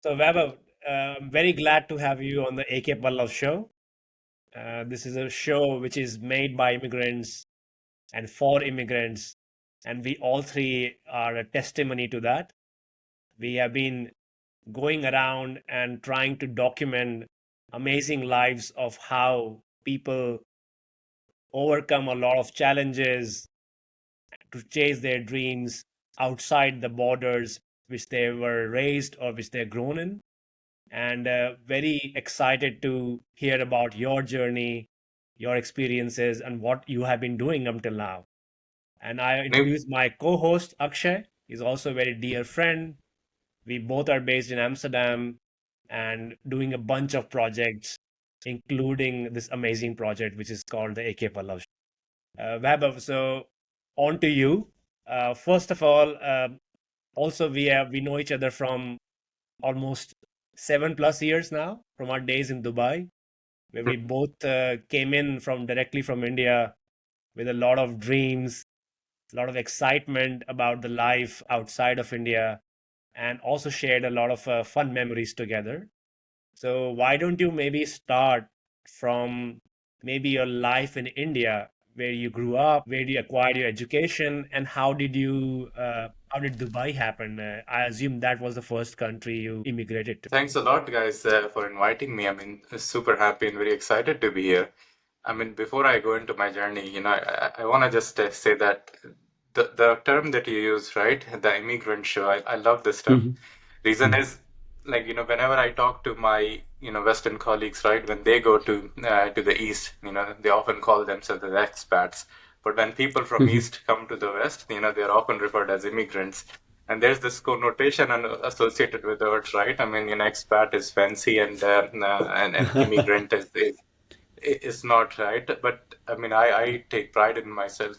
So, Vaibhav, I'm very glad to have you on the AK Pallav show. This is a show which is made by immigrants and for immigrants, and we all three are a testimony to that. We have been going around and trying to document amazing lives of how people overcome a lot of challenges to chase their dreams outside the borders which they were raised or which they're grown in. And very excited to hear about your journey, your experiences, and what you have been doing until now. And I Nope. introduce my co-host Akshay. He's also a very dear friend. We both are based in Amsterdam and doing a bunch of projects, including this amazing project which is called the AK Pallav. Vaibhav, so on to you. First of all, also we know each other from almost 7+ years now from our days in Dubai, where we both came in from directly from India with a lot of dreams, a lot of excitement about the life outside of India, and also shared a lot of fun memories together. So why don't you maybe start from maybe your life in India, where you grew up, where you acquired your education, and how did Dubai happen? I assume that was the first country you immigrated to. Thanks a lot, guys, for inviting me. I mean, super happy and very excited to be here. I mean, before I go into my journey, I want to just say that the term that you use, right, the immigrant show, I love this term. Mhm. Reason is, like, whenever I talk to my, Western colleagues, right, when they go to the East, they often call themselves as expats. But when people from Mhm. East come to the West, they're often referred as immigrants. And there's this connotation associated with the words, right? I mean, expat is fancy, and immigrant is not right. But I mean, I take pride in myself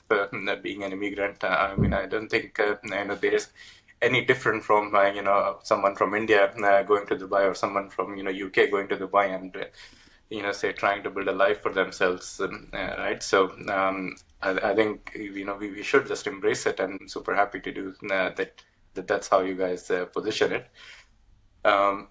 being an immigrant. I mean, I don't think there's any different from someone from India going to Dubai, or someone from UK going to Dubai, and say trying to build a life for themselves, right? So I think we should just embrace it, and I'm super happy to do that's how you guys position it. Um,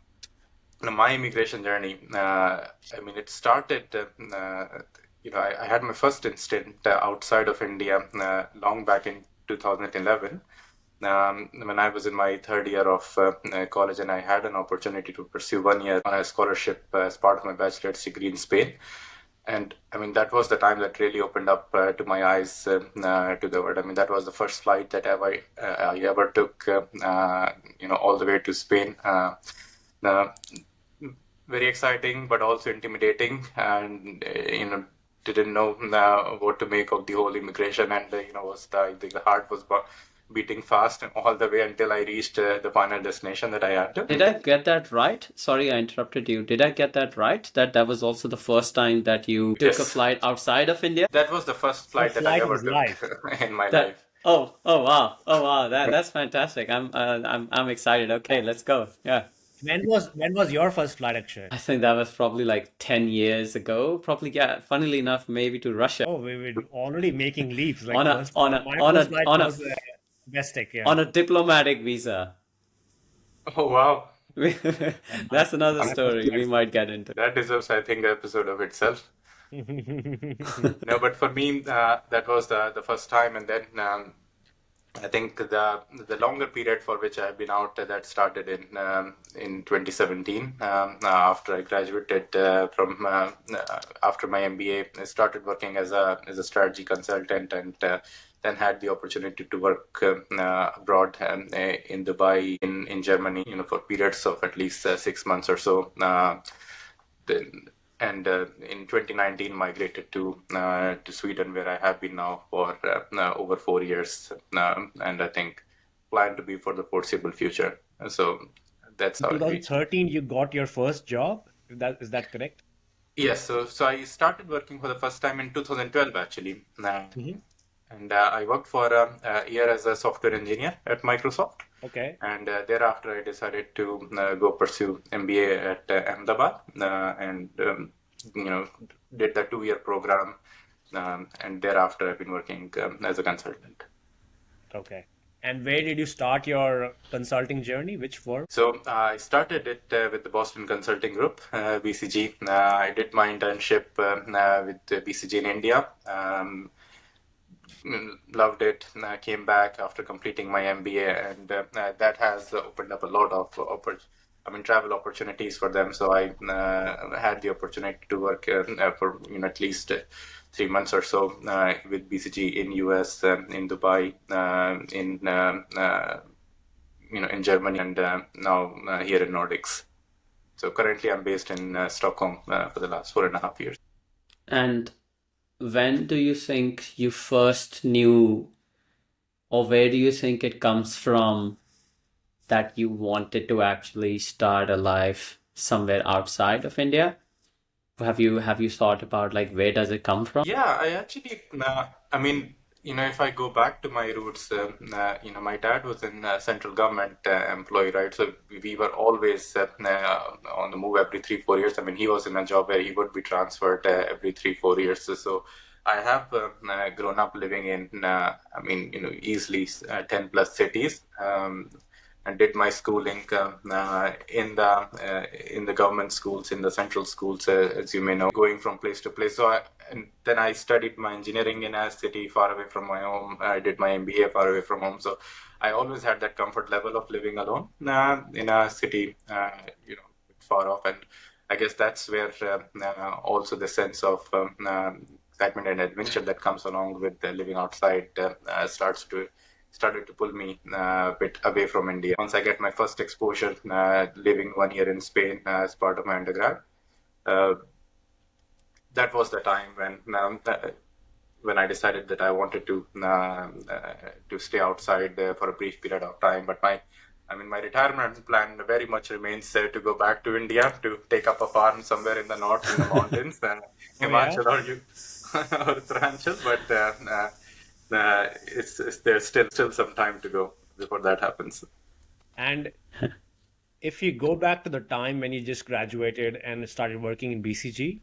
my immigration journey, I mean, it started, I had my first instant outside of India long back in 2011, when I was in my third year of college, and I had an opportunity to pursue 1 year on a scholarship as part of my bachelor's degree in Spain. And I mean, that was the time that really opened up to my eyes to the world. I mean, that was the first flight that I ever took, all the way to Spain. Uh, Very exciting, but also intimidating, and didn't know what to make of the whole immigration, and was the heart was beating fast all the way until I reached the final destination that I had to. Did I get that right? Sorry, I interrupted you. Did I get that right? That was also the first time that you took a Yes, flight outside of India? that was the first flight First that I flight of ever his took life. in my That life. oh wow, that's fantastic. I'm excited. Okay, let's go. Yeah. When was your first flight, Akshay? I think that was probably like 10 years ago. Probably, yeah, funnily enough, maybe to Russia Oh, we were already making leaps. Like on a first, on a my on first a flight on a was domestic. Yeah, on a diplomatic visa. Oh wow, and That's another my first story we flight. might get into. that deserves, I think, an episode of itself. No, but for me, that was the first time, and then I think the longer period for which I've been out, that started in 2017, after I graduated from after my MBA. I started working as a strategy consultant, and then had the opportunity to work abroad, in Dubai, in Germany, for periods of at least 6 months or so. Then and in 2019 migrated to Sweden, where I have been now for over 4 years, and I think plan to be for the foreseeable future. So that's In how it reached. 2013, you got your first job. Is that correct? Yes, so I started working for the first time in 2012, actually. Hmm. And I worked for a year as a software engineer at Microsoft. Okay. And thereafter, I decided to go pursue MBA at Ahmedabad, and you know did the 2 year program, and thereafter I've been working as a consultant. Okay. And where did you start your consulting journey? Which firm? So I started it with the Boston Consulting Group, BCG. I did my internship with BCG in India. Loved it. Came back after completing my MBA, and that has opened up a lot of travel opportunities for them. So I had the opportunity to work for at least 3 months or so with BCG in US, in Dubai, in Germany, and now here in Nordics. So currently, I'm based in Stockholm for the last 4.5 years. And when do you think you first knew, or where do you think it comes from, that you wanted to actually start a life somewhere outside of India? Have you thought about like where does it come from? Yeah, I actually, if I go back to my roots, my dad was in central government employee, right? So we were always on the move every 3, 4 years. I mean, he was in a job where he would be transferred every 3, 4 years. So I have grown up living in, easily 10 plus cities. And did my schooling in the government schools, in the central schools, as you may know, going from place to place. And then I studied my engineering in a city far away from my home. I did my MBA far away from home. So I always had that comfort level of living alone in a city, far off. And I guess that's where also the sense of excitement and adventure that comes along with living outside started to pull me a bit away from India. Once I get my first exposure, living 1 year in Spain as part of my undergrad, uh, that was the time when I decided that I wanted to stay outside for a brief period of time. But my retirement plan very much remains to go back to India to take up a farm somewhere in the north in the mountains, Oh yeah. Himachal or you or Uttaranchal. But there's still some time to go before that happens. And if you go back to the time when you just graduated and started working in BCG,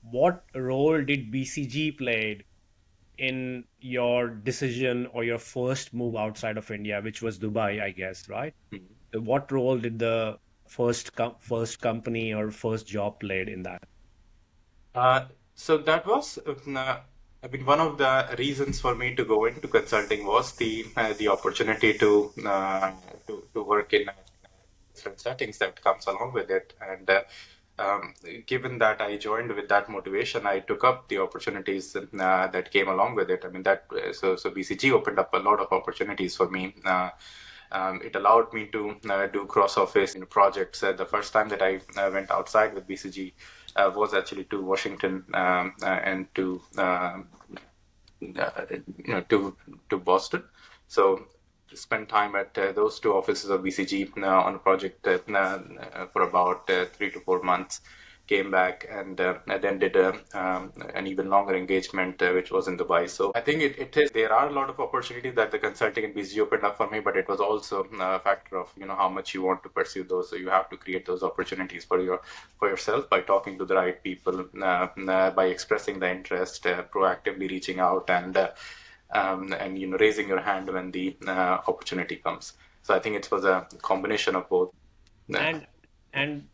what role did BCG played in your decision or your first move outside of India, which was Dubai, I guess, right? What role did the first company or first job played in that? Uh, so that was, one of the reasons for me to go into consulting was the opportunity to work in different settings that comes along with it. And given that I joined with that motivation, I took up the opportunities that came along with it. I mean that so BCG opened up a lot of opportunities for me. It allowed me to do cross office in projects. The first time that I went outside with BCG was actually to Washington and to Boston. So spent time at those two offices of BCG on a project for about 3 to 4 months. Came back and then did an even longer engagement, which was in Dubai. So I think it is there are a lot of opportunities that the consulting and BCG opened up for me, but it was also a factor of how much you want to pursue those. So you have to create those opportunities for yourself by talking to the right people, by expressing the interest, proactively reaching out, and raising your hand when the opportunity comes. So I think it was a combination of both. uh, And and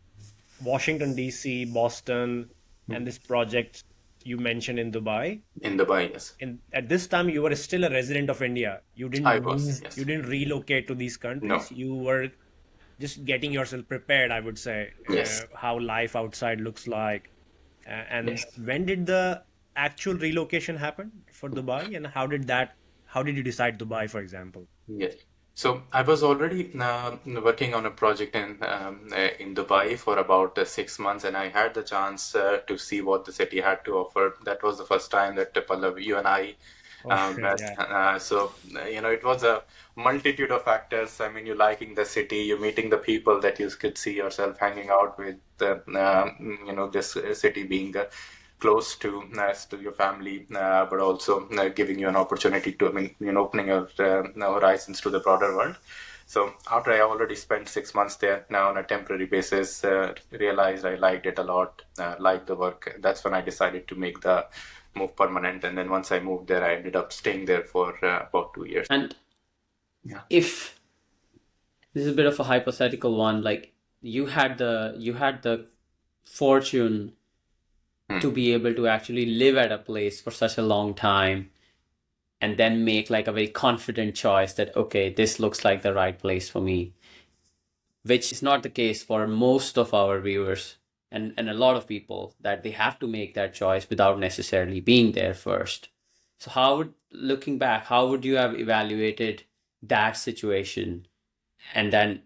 Washington DC, Boston, and this project you mentioned in Dubai. in Dubai, yes, And at this time, you were still a resident of India. You didn't I was, move, you yes. didn't relocate to these No, countries. You were just getting yourself prepared, I would say, yes, how life outside looks like. And yes, when did the actual relocation happen for Dubai, and how did you decide Dubai, for example? yes. So I was already working on a project in Dubai for about 6 months, and I had the chance to see what the city had to offer. That was the first time that Pallav, you and I Oh, met. yeah. It was a multitude of factors. I mean, you liking the city, you meeting the people that you could see yourself hanging out with. This city being close to your family, but also giving you an opportunity to, opening your horizons to the broader world. So after I already spent 6 months there now on a temporary basis, realized I liked it a lot, liked the work. That's when I decided to make the move permanent. And then once I moved there, I ended up staying there for about 2 years. And Yeah. If this is a bit of a hypothetical one, like you had the fortune to be able to actually live at a place for such a long time and then make like a very confident choice that okay, this looks like the right place for me, which is not the case for most of our viewers and a lot of people, that they have to make that choice without necessarily being there first. So how would, looking back, how would you have evaluated that situation? And then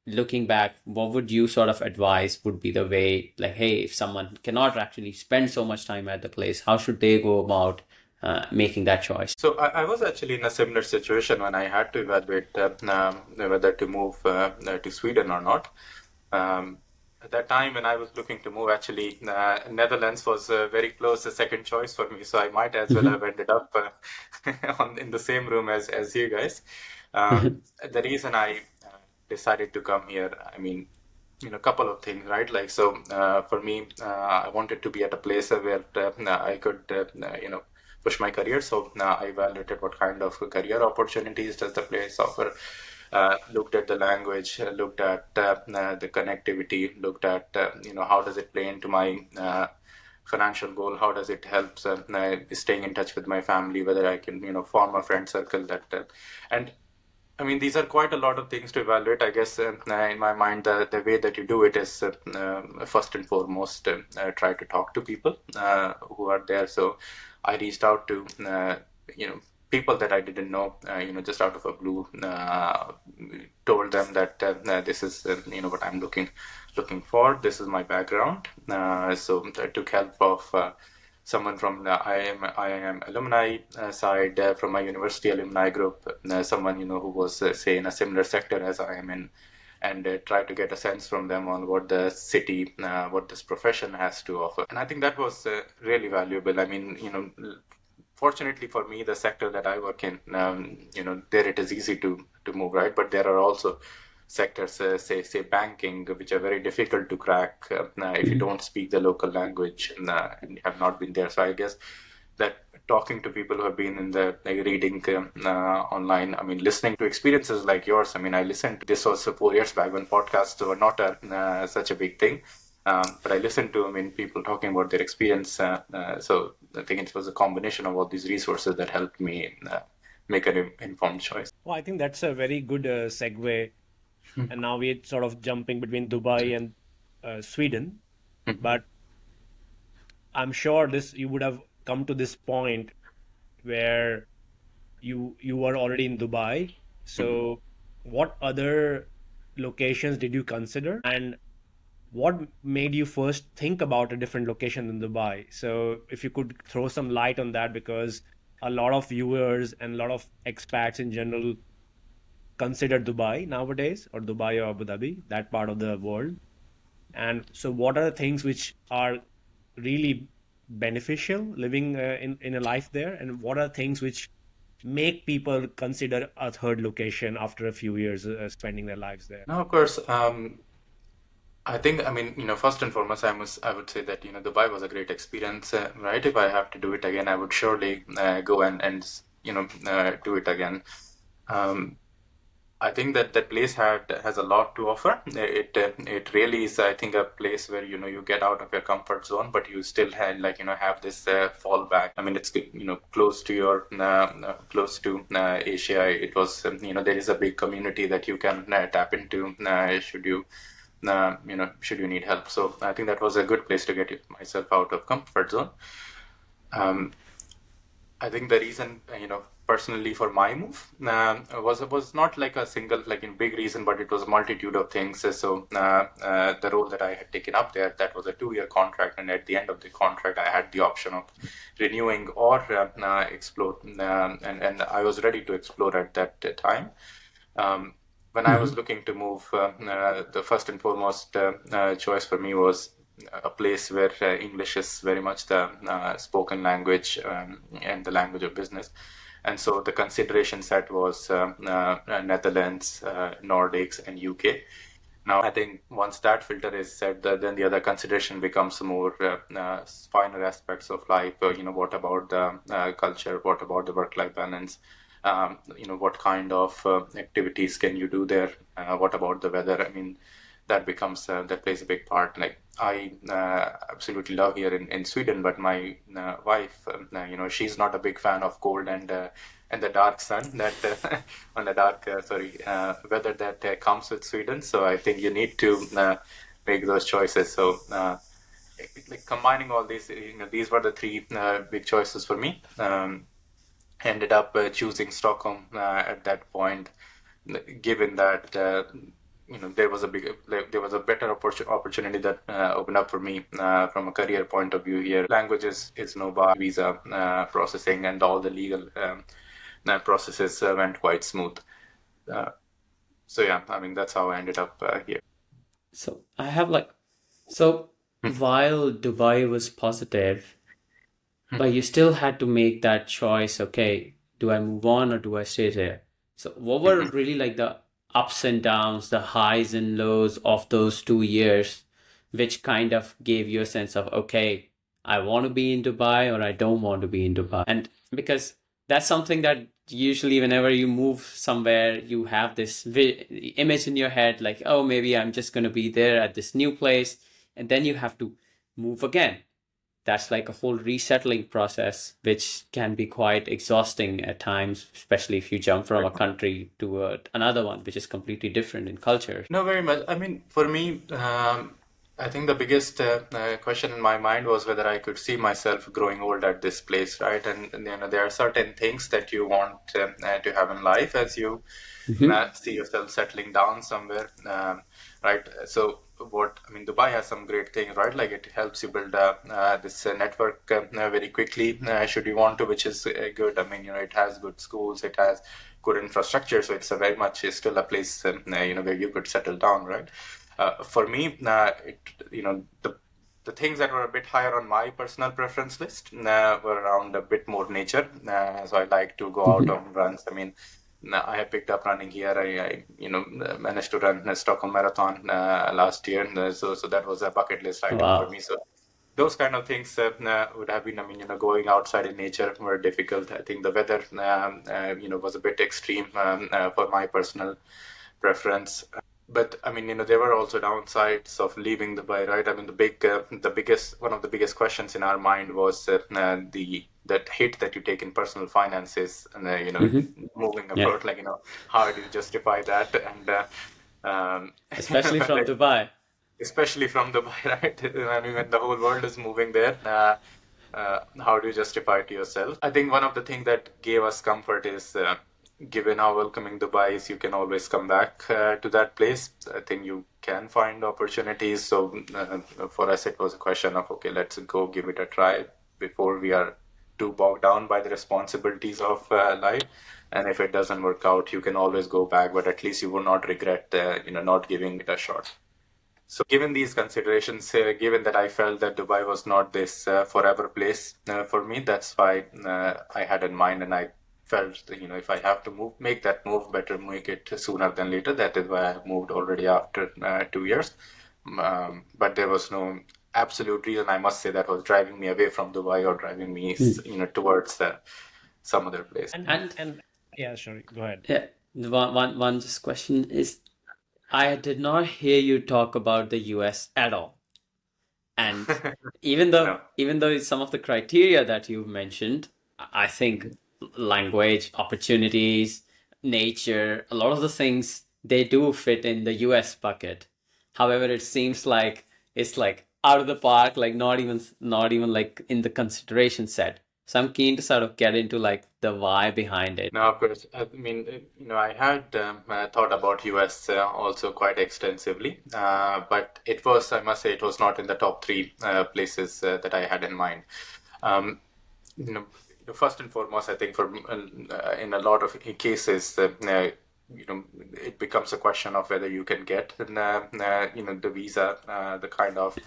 looking back, what would you sort of advise would be the way, like, hey, if someone cannot actually spend so much time at the place, how should they go about making that choice? So I was actually in a similar situation when I had to evaluate whether to move to Sweden or not. Um, at that time, when I was looking to move, actually, Netherlands was very close, a second choice for me. So I might as well have ended up in the same room as you guys. The reason I decided to come here, I mean, a couple of things, right? Like, so for me, I wanted to be at a place where I could, push my career. So I evaluated what kind of career opportunities does the place offer. Looked at the language, looked at the connectivity, looked at how does it play into my financial goal, how does it help staying in touch with my family, whether I can form a friend circle that and I mean, these are quite a lot of things to evaluate. I guess in my mind, the way that you do it is first and foremost try to talk to people who are there. So I reached out to you know people that I didn't know, just out of a blue, told them that this is what I'm looking for. This is my background. So I took help of. Someone from the IIM alumni side, from my university alumni group, someone who was say in a similar sector as I am in, and try to get a sense from them on what the city, what this profession has to offer. And I think that was really valuable. I mean, fortunately for me, the sector that I work in, there it is easy to move, right? But there are also sectors, say banking, which are very difficult to crack if you don't speak the local language and have not been there. So I guess that talking to people who have been in the like reading online, I mean, listening to experiences like yours. I mean, I listened. This was 4 years back when podcasts were not such a big thing. But I listened to, I mean, people talking about their experience. So I think it was a combination of all these resources that helped me make an informed choice. Well, I think that's a very good segue. And now we're sort of jumping between Dubai and Sweden. But I'm sure this you would have come to this point where you were already in Dubai. So what other locations did you consider? And what made you first think about a different location than Dubai? So if you could throw some light on that, because a lot of viewers and a lot of expats in general consider Dubai nowadays, or Dubai or Abu Dhabi, that part of the world. And so what are the things which are really beneficial living in a life there? And what are things which make people consider a third location after a few years spending their lives there? Now, of course, I think, I mean, first and foremost, I would say that, Dubai was a great experience, right? If I have to do it again, I would surely go and do it again. Um, I think that that place has a lot to offer. It really is, I think, a place where you get out of your comfort zone, but you still have this fallback. I mean, it's close to close to Asia. It was there is a big community that you can tap into should you need help. So I think that was a good place to get myself out of comfort zone. Um, I think the reason, personally for my move was not like a single, like in big reason, but it was a multitude of things. So the role that I had taken up there, that was a 2-year contract, and at the end of the contract, I had the option of renewing or explore, and I was ready to explore at that time. Um, when I was looking to move, the first and foremost choice for me was a place where English is very much the spoken language and the language of business. And so the consideration set was Netherlands, Nordics, and UK. Now, I think once that filter is set, then the other consideration becomes more finer aspects of life. What about the culture? What about the work-life balance? what kind of activities can you do there? What about the weather? I mean, that plays a big part. Like I absolutely love here in Sweden, but my wife, she's not a big fan of cold and the dark sun that on the dark weather that comes with Sweden. So I think you need to make those choices. So like combining all these, these were the three big choices for me. Ended up choosing Stockholm at that point, given that there was a better opportunity that opened up for me from a career point of view here. Language is no bar, visa processing, and all the legal processes went quite smooth. Uh, so yeah, I mean that's how I ended up here. So I have like, so while Dubai was positive, but you still had to make that choice. Okay, do I move on or do I stay there? So what were really like the ups and downs, the highs and lows of those 2 years, which kind of gave you a sense of, okay, I want to be in Dubai or I don't want to be in Dubai? And because that's something that usually whenever you move somewhere, you have this image in your head, like, oh, maybe I'm just going to be there at this new place. And then you have to move again. That's like a whole resettling process, which can be quite exhausting at times, especially if you jump from a country to another one, which is completely different in culture. No, very much. I mean, for me, I think the biggest question in my mind was whether I could see myself growing old at this place, right? And there are certain things that you want to have in life as you see yourself settling down somewhere, right? So, what I mean, Dubai has some great things, right? Like it helps you build this network very quickly, should you want to, which is good. I mean, it has good schools, it has good infrastructure, so it's a very much still a place, where you could settle down, right? For me, the things that were a bit higher on my personal preference list were around a bit more nature. So I like to go out on runs. I mean, I have picked up running here. I managed to run a Stockholm Marathon last year. So that was a bucket list item for Wow. me. So those kind of things would have been, I mean, going outside in nature were difficult. I think the weather, was a bit extreme for my personal preference. But I mean, there were also downsides of leaving Dubai, right? I mean, one of the biggest questions in our mind was the that hit that you take in personal finances, and moving Yeah. abroad. Like, how do you justify that? And Especially from like, Dubai. especially from Dubai, right? I mean, when the whole world is moving there, how do you justify it to yourself? I think one of the things that gave us comfort is, given how welcoming Dubai is, you can always come back to that place. I think you can find opportunities. So for us, it was a question of, okay, let's go give it a try before we are too bogged down by the responsibilities of life. And if it doesn't work out, you can always go back, but at least you will not regret, not giving it a shot. So, given these considerations, given that I felt that Dubai was not this forever place for me, that's why I had in mind, and I felt, if I have to make that move, better make it sooner than later. That is why I moved already after 2 years. But there was no absolute reason, I must say, that was driving me away from Dubai or driving me, towards some other place. And yeah, sorry, go ahead. Yeah, the one just question is, I did not hear you talk about the US at all. And even though No. even though some of the criteria that you've mentioned, I think language, opportunities, nature, a lot of the things they do fit in the US bucket. However, it seems like it's like out of the park, like not even like in the consideration set. So I'm keen to sort of get into like the why behind it. No, of course. I mean, I had thought about US also quite extensively, but I must say, it was not in the top three places that I had in mind. Um, you know, First and foremost, I think in a lot of cases, it becomes a question of whether you can get the visa, the kind of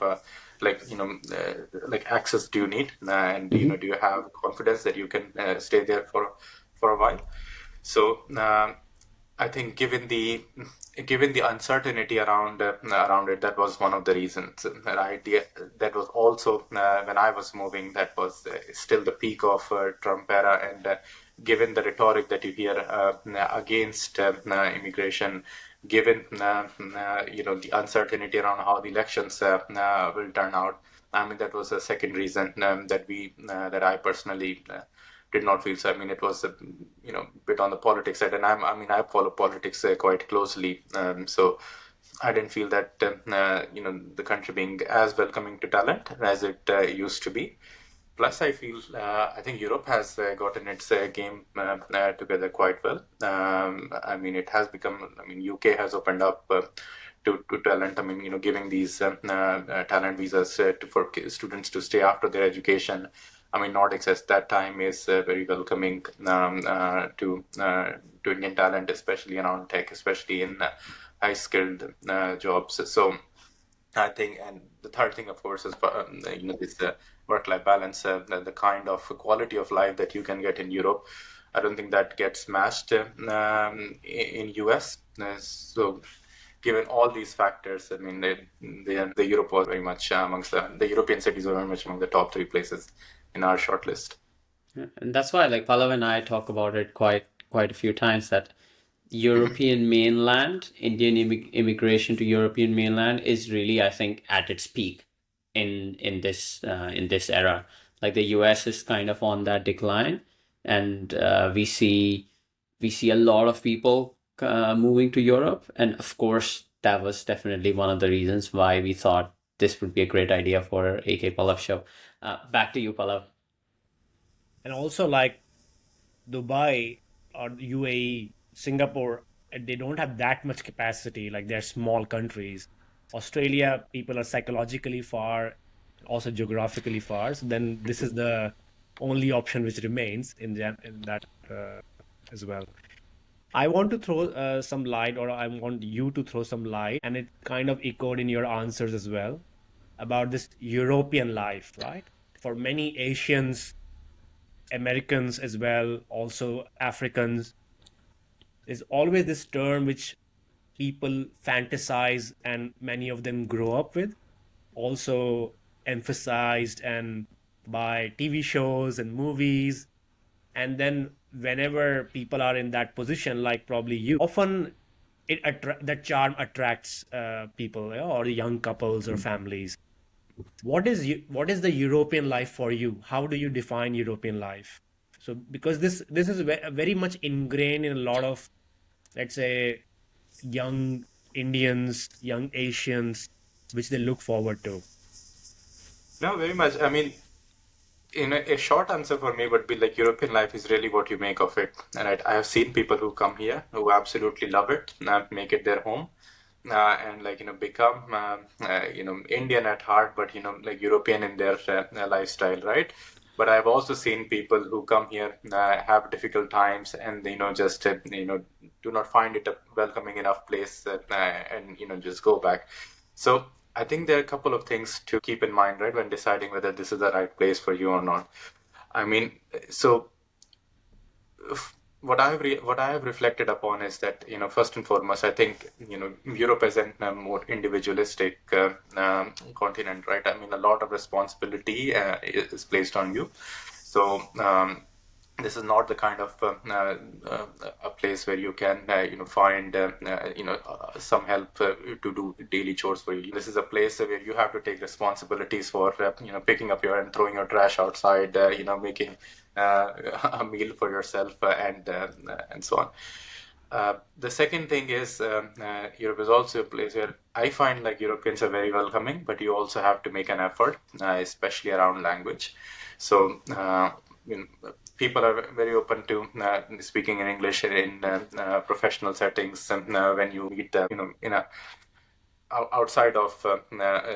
like access do you need, and do you have confidence that you can stay there for a while? So I think given the uncertainty around it, that was one of the reasons. Right? That was also when I was moving. That was still the peak of Trump era, and given the rhetoric that you hear against immigration, given the uncertainty around how the elections will turn out. I mean, that was a second reason that I personally did not feel so. I mean, it was a bit on the politics side, and I follow politics quite closely. So I didn't feel that the country being as welcoming to talent as it used to be. Plus, I think Europe has gotten its game together quite well. I mean, it has become. I mean, UK has opened up to talent. I mean, giving these talent visas for students to stay after their education. I mean, Nordics at that time is very welcoming to Indian talent, especially around tech, especially in high skilled jobs. So I think, and the third thing, of course, is this work-life balance, the kind of quality of life that you can get in Europe. I don't think that gets matched in US. So, given all these factors, I mean, the Europe was very much amongst the European cities were very much among the top three places in our shortlist. Yeah, and that's why, like Pallav and I talk about it quite a few times, that European mainland, Indian immigration to European mainland is really, I think, at its peak in this era. Like the US is kind of on that decline, and we see a lot of people moving to Europe, and of course that was definitely one of the reasons why we thought this would be a great idea for AK Pallav show. Back to you, Pallav. And also like Dubai or UAE, Singapore, they don't have that much capacity. Like they're small countries. Australia, people are psychologically far, also geographically far. So then this is the only option which remains in that as well. I want to throw some light, or I want you to throw some light, and it kind of echoed in your answers as well about this European life, right? For many Asians, Americans as well, also Africans, there's always this term which people fantasize and many of them grow up with, also emphasized and by TV shows and movies. And then whenever people are in that position, like probably you, often that charm attracts people, yeah, or young couples or families. What is the European life for you? How do you define European life? So because this is very much ingrained in a lot of, let's say, young Indians, young Asians, which they look forward to. No, very much. I mean, a short answer for me would be like European life is really what you make of it. And I have seen people who come here who absolutely love it, make it their home, and like become Indian at heart, but like European in their lifestyle, right? But I've also seen people who come here have difficult times, and just do not find it a welcoming enough place, and just go back. So I think there are a couple of things to keep in mind, right, when deciding whether this is the right place for you or not. I mean, so what I have reflected upon is that first and foremost, I think Europe is a more individualistic continent, right? I mean, a lot of responsibility is placed on you. So this is not the kind of a place where you can find some help to do daily chores for you. This is a place where you have to take responsibilities for picking up your and throwing your trash outside, making a meal for yourself, and so on. The second thing is Europe is also a place where I find like Europeans are very welcoming, but you also have to make an effort, especially around language. So people are very open to speaking in English in professional settings, when you meet in a outside of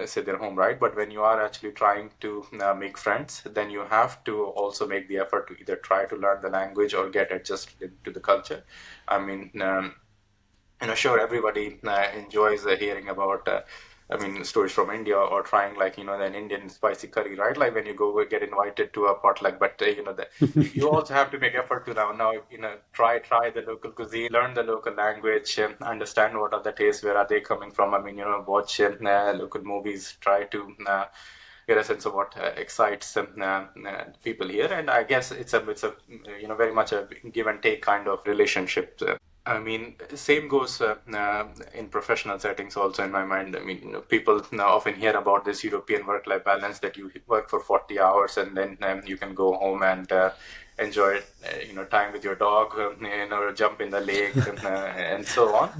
say their home, right? But when you are actually trying to make friends, then you have to also make the effort to either try to learn the language or get adjusted to the culture. I mean, sure, everybody enjoys hearing about, I mean, stories from India or trying like, an Indian spicy curry, right? Like when you go get invited to a potluck, but you also have to make effort to now, try the local cuisine, learn the local language, understand what are the tastes, where are they coming from. I mean, watch local movies, try to get a sense of what excites people here. And I guess it's a very much a give and take kind of relationship. I mean, same goes in professional settings also in my mind. I mean, people now often hear about this European work-life balance that you work for 40 hours and then you can go home and enjoy, time with your dog, jump in the lake and so on.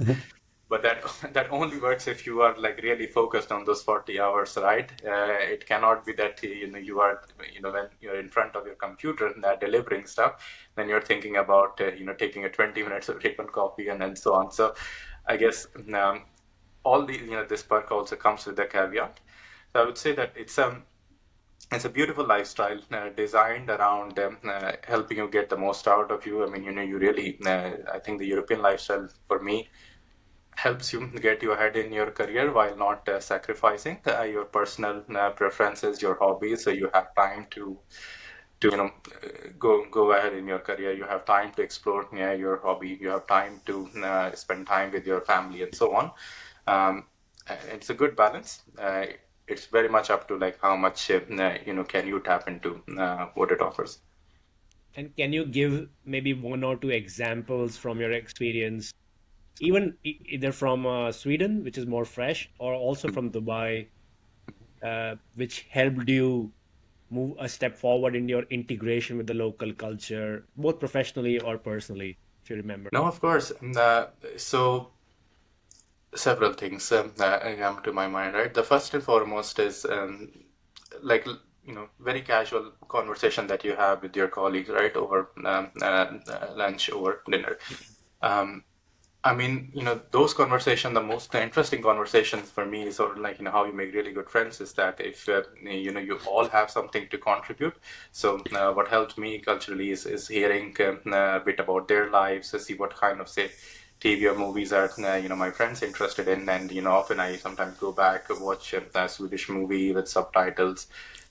But that that only works if you are like really focused on those 40 hours, right? It cannot be that you are when you're in front of your computer and delivering stuff, then you're thinking about taking a 20 minutes of break on coffee and so on. So I guess all the this perk also comes with a caveat. So I would say that it's a beautiful lifestyle designed around helping you get the most out of you. I mean, you really, I think the European lifestyle for me helps you get you ahead in your career while not sacrificing your personal preferences, your hobbies. So you have time to go ahead in your career. You have time to explore your hobby. You have time to spend time with your family and so on. It's a good balance. It's very much up to like how much can you tap into what it offers. And can you give maybe one or two examples from your experience, even either from Sweden, which is more fresh, or also from Dubai, which helped you move a step forward in your integration with the local culture, both professionally or personally, if you remember? No, of course. So several things come to my mind, right? The first and foremost is like very casual conversation that you have with your colleagues, right, over lunch, over dinner. Um, I mean, those conversations, the most interesting conversations for me is sort of like, how you make really good friends is that if, you all have something to contribute. So what helped me culturally is hearing a bit about their lives, to see what kind of, say, TV or movies are, my friends interested in. And, often I sometimes go back, watch a Swedish movie with subtitles,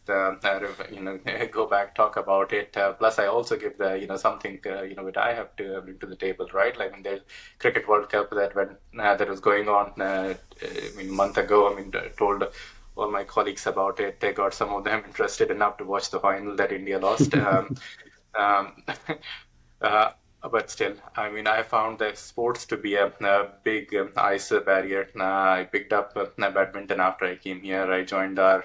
go back, talk about it. Plus, I also give the, something, which I have to bring to the table, right? Like when there's Cricket World Cup that was going on, I mean, a month ago. I mean, I told all my colleagues about it. They got some of them interested enough to watch the final that India lost. Um, uh, but still, I mean, I found the sports to be a big ice barrier. I picked up badminton after I came here. I joined our,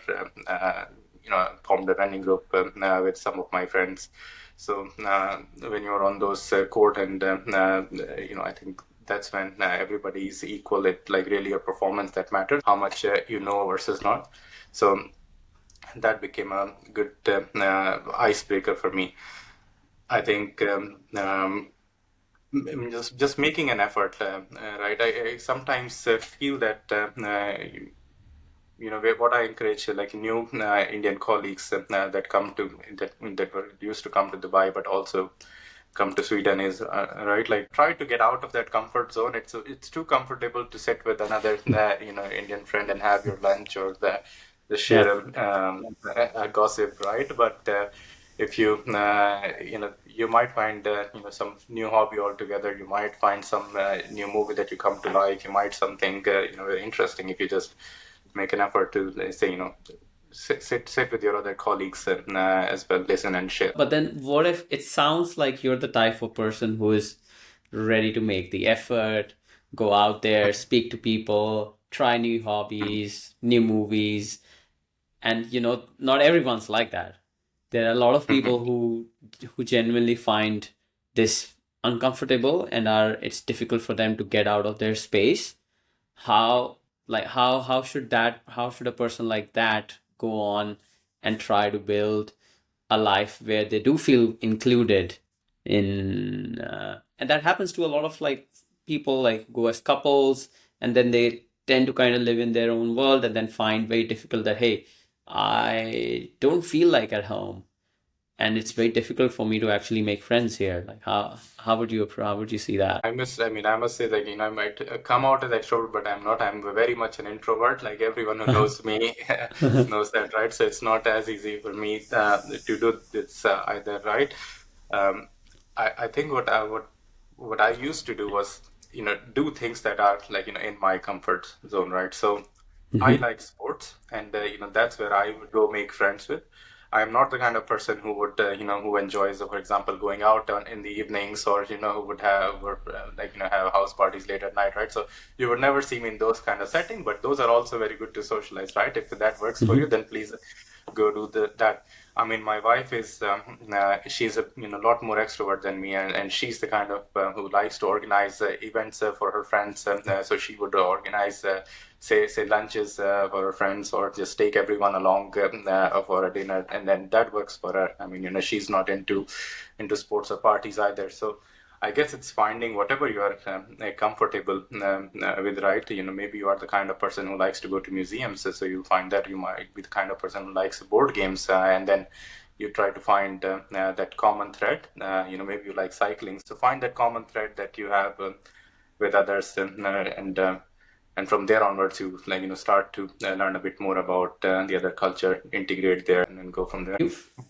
formed a running group with some of my friends. So when you're on those court and, I think that's when everybody is equal. It like really a performance that matters, how much versus not. So that became a good icebreaker for me. I think just making an effort, right? I sometimes feel that what I encourage like new Indian colleagues that come to that were used to come to Dubai, but also come to Sweden is right. Like try to get out of that comfort zone. It's too comfortable to sit with another Indian friend and have your lunch or the Yeah. share a gossip, right? But if you you might find some new hobby altogether. You might find some new movie that you come to like. You might something very interesting if you just make an effort to say sit with your other colleagues and as well listen and share. But then what if it sounds like you're the type of person who is ready to make the effort, go out there, speak to people, try new hobbies, new movies, and not everyone's like that. There are a lot of Mhm. people who genuinely find this uncomfortable and are it's difficult for them to get out of their space. How how should a person like that go on and try to build a life where they do feel included in and that happens to a lot of like people like go as couples and then they tend to kind of live in their own world and then find very difficult that hey, I don't feel like at home and it's very difficult for me to actually make friends here. Like how would you see that? I must say that, I might come out as extrovert, but I'm not. I'm very much an introvert. Like everyone who knows me knows that, right? So it's not as easy for me to do this either, right? Um, I think what I used to do was, do things that are like, in my comfort zone, right? So I Hmm. like sports, and that's where I would go make friends with. I'm not the kind of person who would who enjoys, for example, going out in the evenings, or who would have or, have house parties late at night, right? So you would never see me in those kind of setting, but those are also very good to socialize, right? If that works for you, Hmm. then please go do that. I mean, my wife is she's a lot more extrovert than me, and she's the kind of who likes to organize events for her friends, and so she would organize say lunches for her friends, or just take everyone along for a dinner, and then that works for her. I mean, she's not into sports or parties either, so I guess it's finding whatever you are comfortable with, right? Maybe you are the kind of person who likes to go to museums, so you find that you might be the kind of person who likes board games, and then you try to find that common thread. Maybe you like cycling, so find that common thread that you have with others, and from there onwards, you start to learn a bit more about the other culture, integrate there, and then go from there.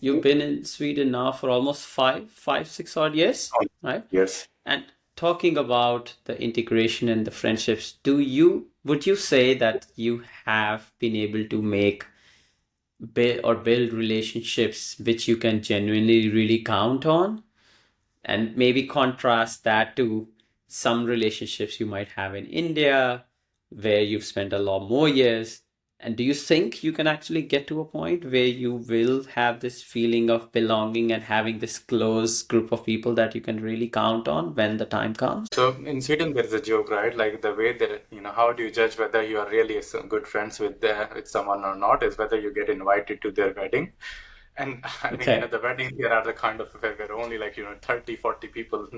You've been in Sweden now for almost 6 odd years, right? Yes. And talking about the integration and the friendships, would you say that you have been able to build relationships which you can genuinely really count on? And maybe contrast that to some relationships you might have in India, where you've spent a lot more years. And do you think you can actually get to a point where you will have this feeling of belonging and having this close group of people that you can really count on when the time comes? So in Sweden, there is a joke, right? Like the way that how do you judge whether you are really some good friends with someone or not is whether you get invited to their wedding. And I mean, Okay. the weddings here are the kind of affair where only like 30, 40 people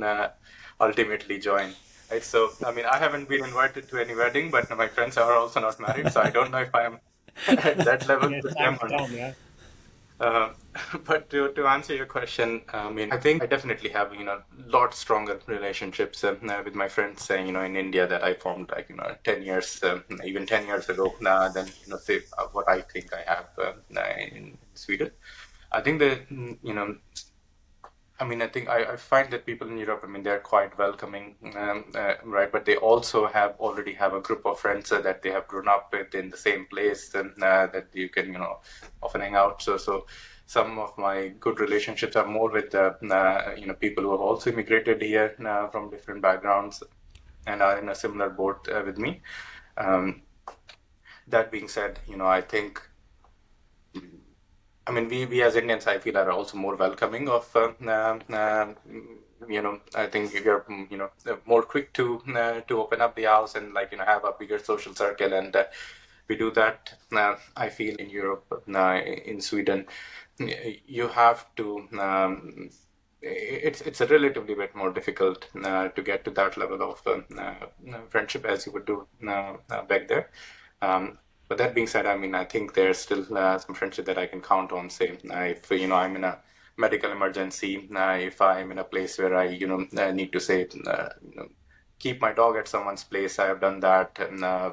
ultimately join. Right? So I mean, I haven't been invited to any wedding, but my friends are also not married, so I don't know if I am at that level Yes, with them that's or not. Tom, yeah. Uh, but to answer your question, I mean, I think I definitely have, lot stronger relationships with my friends, in India that I formed like, 10 years, even 10 years ago, than, say what I think I have in Sweden. I think that, I mean, I think I find that people in Europe, I mean, they're quite welcoming, right? But they also already have a group of friends that they have grown up with in the same place, and that you can, often hang out. So some of my good relationships are more with, people who have also immigrated here from different backgrounds and are in a similar boat with me. Um, that being said, I think I mean, we as Indians, I feel, are also more welcoming of, I think we are, more quick to open up the house and like, have a bigger social circle. And we do that, I feel, in Europe, in Sweden, you have to, it's a relatively bit more difficult to get to that level of friendship as you would do back there. But that being said, I mean, I think there's still some friendship that I can count on. Say, if I'm in a medical emergency, if I'm in a place where I need to say, keep my dog at someone's place, I have done that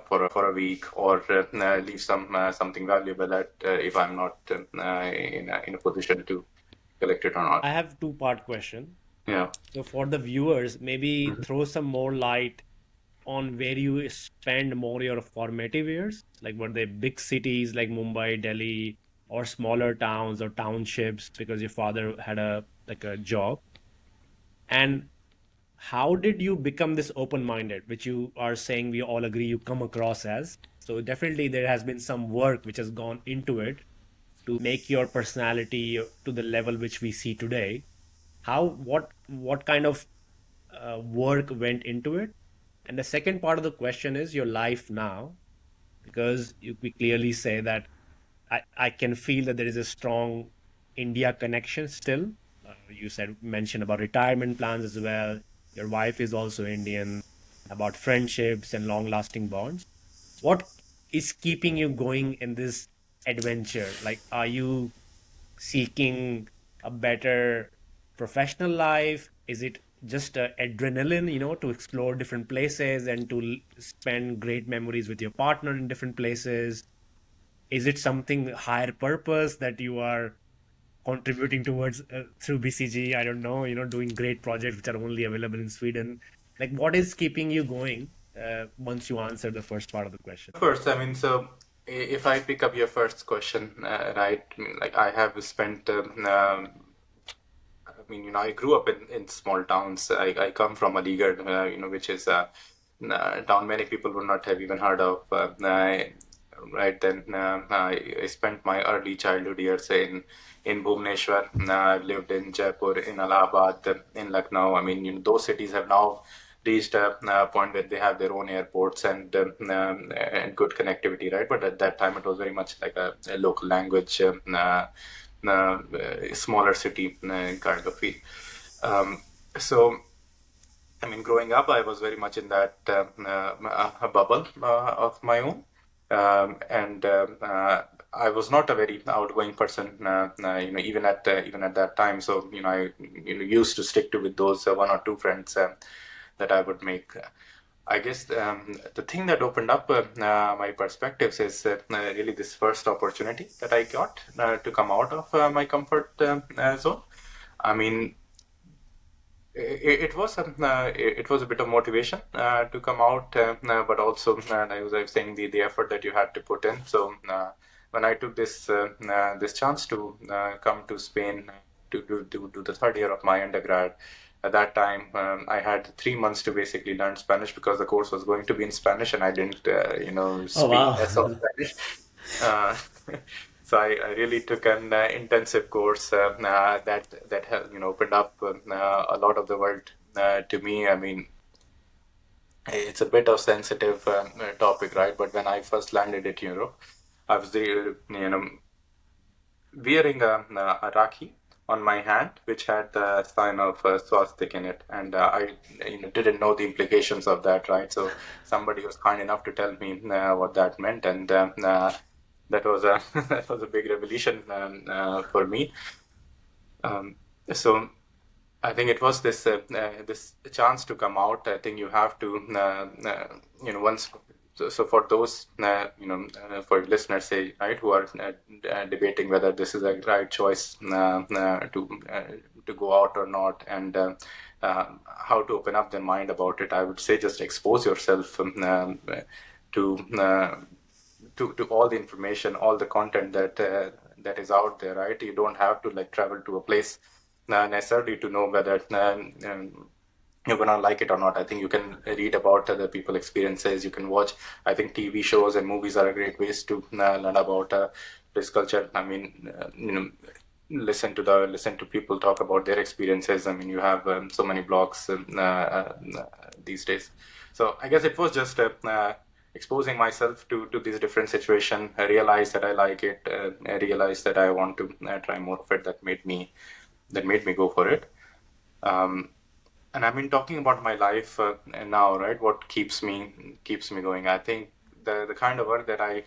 for a week, or leave something valuable that if I'm not in a position to collect it or not. I have two-part question. Yeah. So for the viewers, maybe Mhm. throw some more light on where you spend more your formative years. Like were they big cities like Mumbai, Delhi, or smaller towns or townships because your father had a job? And how did you become this open-minded, which you are saying we all agree you come across as? So definitely there has been some work which has gone into it to make your personality to the level which we see today. What kind of work went into it? And the second part of the question is your life now, because we clearly say that I can feel that there is a strong India connection still. You said mention about retirement plans as well. Your wife is also Indian, about friendships and long-lasting bonds. What is keeping you going in this adventure? Like, are you seeking a better professional life? Is it just adrenaline, to explore different places and to spend great memories with your partner in different places? Is it something higher purpose that you are contributing towards through BCG? I don't know, doing great projects which are only available in Sweden. Like, what is keeping you going once you answer the first part of the question. First, I mean, so if I pick up your first question, right, I mean, like I have spent, I mean, I grew up in small towns. I come from Aligarh, which is a town many people would not have even heard of. Right then, I spent my early childhood years in Bhubaneswar. I've lived in Jaipur, in Allahabad, in Lucknow. I mean, those cities have now reached a point where they have their own airports and good connectivity, right? But at that time, it was very much like a local language, smaller city kind of feel. So, I mean, growing up, I was very much in that a bubble of my own, and I was not a very outgoing person, even at that time. So, I used to stick to with those one or two friends that I would make. I guess the thing that opened up my perspectives is really this first opportunity that I got to come out of my comfort zone. I mean, it was a bit of motivation to come out, but also I was saying the effort that you had to put in. So when I took this chance to come to Spain to do the third year of my undergrad, at that time I had 3 months to basically learn Spanish because the course was going to be in Spanish, and I didn't Oh, speak wow. S of Spanish. Uh, so I really took an intensive course that opened up a lot of the world to me. I mean, it's a bit of sensitive topic, right? But when I first landed at Europe, I was wearing a rakhi on my hand, which had the sign of swastika in it, and I didn't know the implications of that, right? So somebody was kind enough to tell me what that meant, and that was a that was a big revelation for me. Um, so I think it was this chance to come out. I think you have to once. So for those for listeners, say, right, who are debating whether this is a right choice to go out or not, and how to open up their mind about it, I would say just expose yourself to uh, to all the information, all the content that is out there, right? You don't have to like travel to a place necessarily to know whether you're gonna like it or not. I think you can read about other people experiences. You can watch. I think TV shows and movies are a great ways to learn about this culture. I mean, listen to people talk about their experiences. I mean, you have so many blogs these days. So I guess it was just exposing myself to this different situation. I realized that I like it. I realized that I want to try more of it. That made me go for it. Um, and I've been talking about my life now, right? What keeps me going? I think the kind of work that I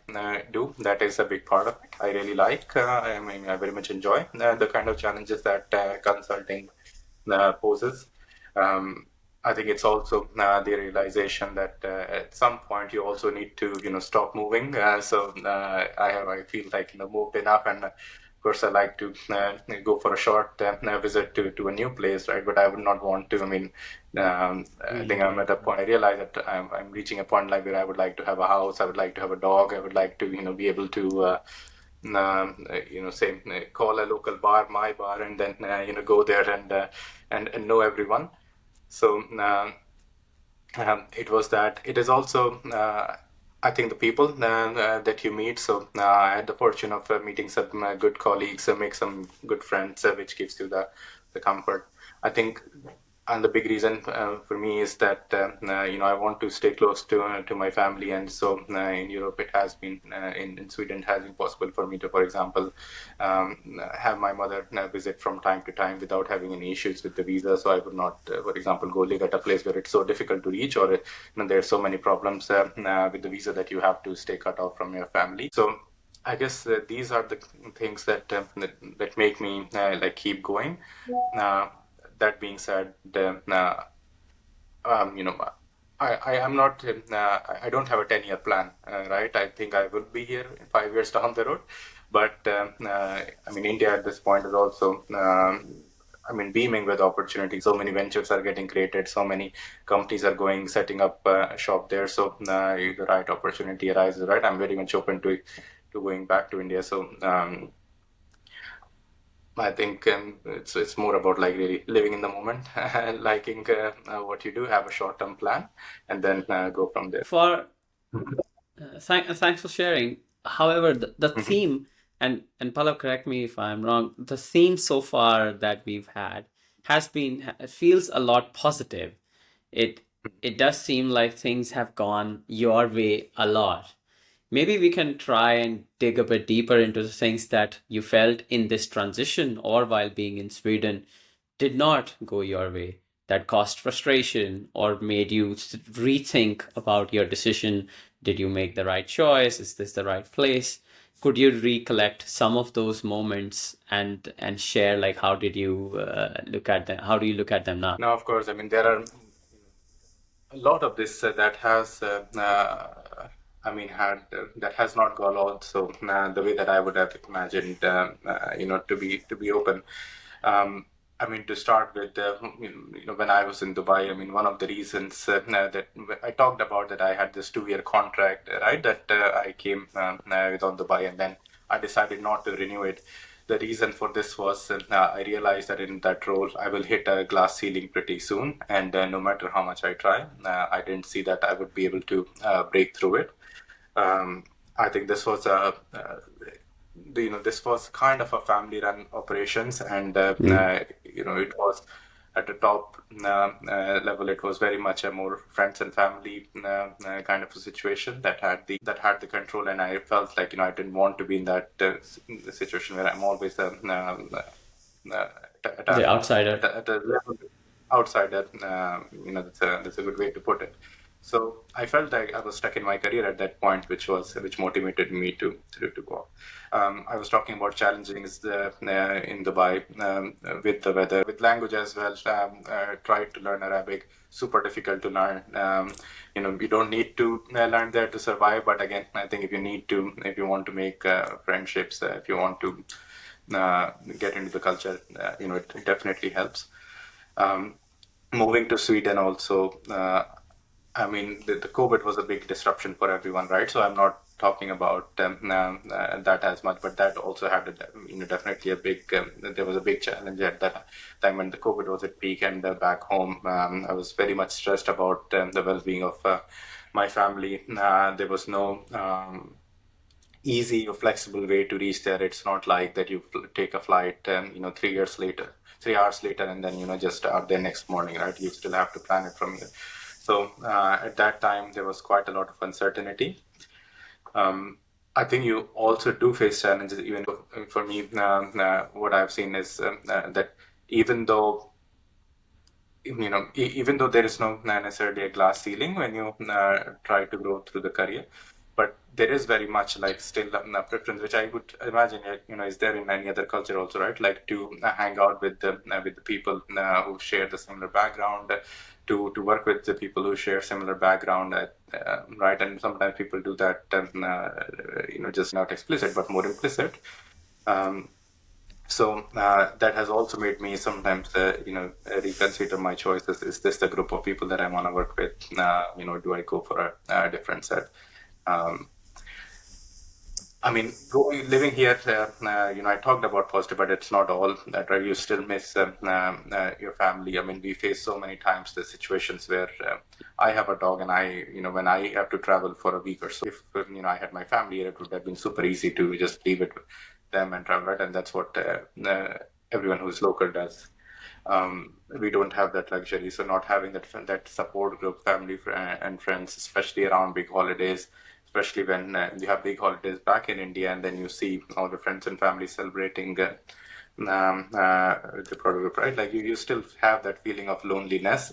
do, that is a big part of it. I really like. I mean, I very much enjoy the kind of challenges that consulting poses. Um, I think it's also the realization that at some point you also need to stop moving. I feel like moved enough, and of course I like to go for a short visit to a new place, right? But I would not want to. I mean, I think I'm Mhm. at a point. I realize that I'm reaching a point like where I would like to have a house. I would like to have a dog. I would like to be able to. Say call a local bar my bar, and then go there and know everyone. So it was that. It is also, I think, the people that you meet. So I had the fortune of meeting some good colleagues, make some good friends, which gives you the comfort. I think, and the big reason for me is that I want to stay close to my family, and so in Europe it has been in Sweden it has been possible for me to, for example, have my mother visit from time to time without having any issues with the visa. So I would not, for example, go live at a place where it's so difficult to reach, or there are so many problems with the visa that you have to stay cut off from your family. So I guess these are the things that make me like keep going. Uh, that being said, you know, I am not, I don't have a 10-year plan, right? I think I will be here in 5 years down the road. But I mean, India at this point is also beaming with opportunity. So many ventures are getting created. So many companies are setting up a shop there. So if the right opportunity arises, right, I'm very much open to going back to India. So I think it's more about like really living in the moment, liking what you do, have a short-term plan, and then go from there. For thanks for sharing. However, the Mhm. theme, and Palav, correct me if I'm wrong, the theme so far that we've had has been, it feels a lot positive. It it does seem like things have gone your way a lot. Maybe we can try and dig a bit deeper into the things that you felt in this transition or while being in Sweden did not go your way, that caused frustration or made you rethink about your decision. Did you make the right choice? Is this the right place? Could you recollect some of those moments and share, like, how did you look at them? How do you look at them now? Now, of course, there are a lot of this that has had that has not gone also the way that I would have imagined, to be open. um, to start with, when I was in Dubai, one of the reasons that I talked about, that I had this 2-year contract, right, that I came with on Dubai, and then I decided not to renew it. The reason for this was I realized that in that role I will hit a glass ceiling pretty soon, and no matter how much I try, I didn't see that I would be able to break through it. I think this was this was kind of a family-run operations, and it was at the top level. It was very much a more friends and family kind of a situation that had the control, and I felt like I didn't want to be in that situation where I'm always at The a outsider. at a level outsider. That's a good way to put it. So I felt like I was stuck in my career at that point, which motivated me to go. I was talking about challenges in Dubai, with the weather, with language as well. Tried to learn Arabic, super difficult to learn. You don't need to learn there to survive, but again, I think if you want to make friendships, if you want to get into the culture, it definitely helps. Um, Moving to Sweden also, the COVID was a big disruption for everyone, right? So I'm not talking about that as much, but that also had definitely a big, there was a big challenge at that time when the COVID was at peak, and back home, I was very much stressed about the well-being of my family. There was no easy or flexible way to reach there. It's not like that you take a flight, 3 hours later, and then just are there next morning, right? You still have to plan it from here. So at that time, there was quite a lot of uncertainty. I think you also do face challenges. Even for me, what I've seen is that even though even though there is no necessarily a glass ceiling when you try to grow through the career, but there is very much like still a preference, which I would imagine, is there in any other culture also, right? Like to hang out with the people who share the similar background, to work with the people who share similar background, right? And sometimes people do that, just not explicit, but more implicit. Um, so that has also made me sometimes, reconsider my choices. Is this the group of people that I want to work with? Do I go for a different set? Um, Living here, I talked about positive, but it's not all that, right? You still miss your family. We face so many times the situations where I have a dog, and when I have to travel for a week or so, if I had my family here, it would have been super easy to just leave it with them and travel, right? And that's what everyone who's local does. We don't have that luxury, so not having that support group, family and friends, especially around big holidays, especially when you have big holidays back in India, and then you see all the friends and family celebrating the product group, right? Like you still have that feeling of loneliness,